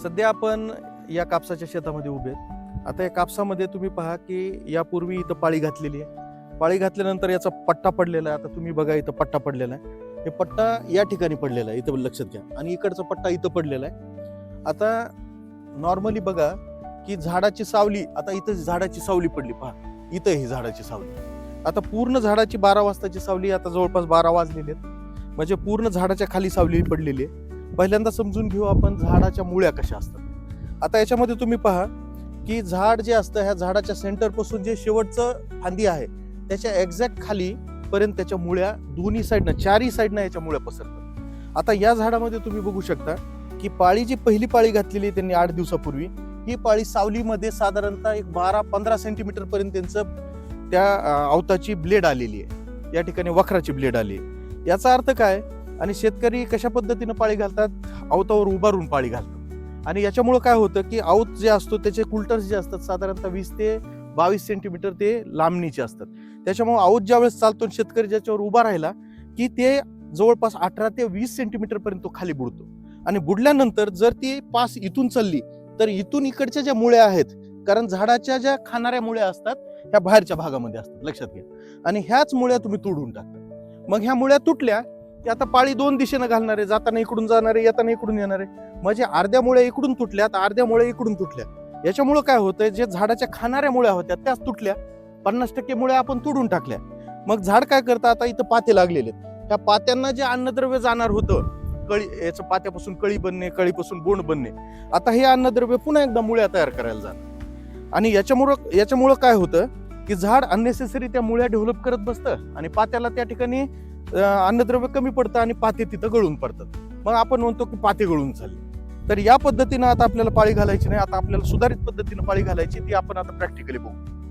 सध्या आपण या कापसाच्या शेतामध्ये उभे आहेत. आता या कापसामध्ये तुम्ही पहा की यापूर्वी इथं पाळी घातलेली आहे. पाळी घातल्यानंतर याचा पट्टा पडलेला आहे. आता तुम्ही बघा इथं पट्टा पडलेला आहे. हे पट्टा या ठिकाणी पडलेला आहे, इथं लक्षात घ्या. आणि इकडचा पट्टा इथं पडलेला आहे. आता नॉर्मली बघा की झाडाची सावली, आता इथं झाडाची सावली पडली पहा, इथं ही झाडाची सावली. आता पूर्ण झाडाची 12 वाजताची सावली, आता जवळपास 12 वाजलेले आहेत, म्हणजे पूर्ण झाडाच्या खाली सावली पडलेली आहे. पहिल्यांदा समजून घेऊ आपण झाडाच्या मुळ्या कशा असतात. आता याच्यामध्ये तुम्ही पहा की झाड जे असतं, ह्या झाडाच्या सेंटर पासून जे शेवटचं फांदी आहे त्याच्या एक्झॅक्ट खाली पर्यंत त्याच्या मुळ्या दोन्ही साईडनं, चारही साईडनं याच्या मुळ्या पसरतात. आता या झाडामध्ये तुम्ही बघू शकता की पाळी जी पहिली पाळी घातलेली आहे त्यांनी 8 दिवसापूर्वी, ही पाळी सावलीमध्ये साधारणतः एक 12-15 सेंटीमीटर पर्यंत त्यांचं त्या आवताची ब्लेड आलेली आहे. या ठिकाणी वखराची ब्लेड आली आहे. याचा अर्थ काय, आणि शेतकरी कशा पद्धतीनं पाळी घालतात, आवतावर उभारून पाळी घालतात. आणि याच्यामुळे काय होतं की आवत जे असतो त्याचे कुल्टर्स जे असतात साधारणतः 20 ते 22 सेंटीमीटर ते लांबणीचे असतात. त्याच्यामुळे आवत ज्या वेळेस चालतो शेतकरी ज्याच्यावर उभा राहिला की ते जवळपास 18 ते 20 सेंटीमीटर पर्यंत तो खाली बुडतो. आणि बुडल्यानंतर जर ती पास इथून चालली तर इथून इकडच्या ज्या मुळ्या आहेत, कारण झाडाच्या ज्या खाणाऱ्या मुळ्या असतात ह्या बाहेरच्या भागामध्ये असतात, लक्षात घ्या. आणि ह्याच मुळ्या तुम्ही तोडून टाकता. मग ह्या मुळ्या तुटल्या की आता पाळी 2 दिशेनं घालणार आहे, जाताना इकडून जाणार आहे, येताना इकडून येणार आहे. म्हणजे अर्ध्या मुळ्या इकडून तुटल्या, अर्ध्या मुळ्या इकडून तुटल्या. याच्यामुळे काय होतंय, जे झाडाच्या खाणाऱ्या मुळ्या होत्या त्याच तुटल्या, 50% मुळ्या आपण तोडून टाकल्या. मग झाड काय करतं, आता इथं पाते लागलेले आहेत. त्या पात्यांना जे अन्नद्रव्य जाणार होतं, कळी, याचं पात्यापासून कळी बनणे, कळीपासून बोंड बनणे, आता हे अन्नद्रव्य पुन्हा एकदा मुळ्या तयार करायला जाणार. आणि याच्यामुळं काय होतं की झाड अननेसेसरी त्या मुळ्या डेव्हलप करत बसतं आणि पात्याला त्या ठिकाणी अन्नद्रव्य कमी पडतं आणि पाते तिथं गळून पडतात. मग आपण म्हणतो की पाते गळून चालले. तर या पद्धतीनं आता आपल्याला पाळी घालायची नाही, आता आपल्याला सुधारित पद्धतीनं पाळी घालायची, ती आपण आता प्रॅक्टिकली बघू.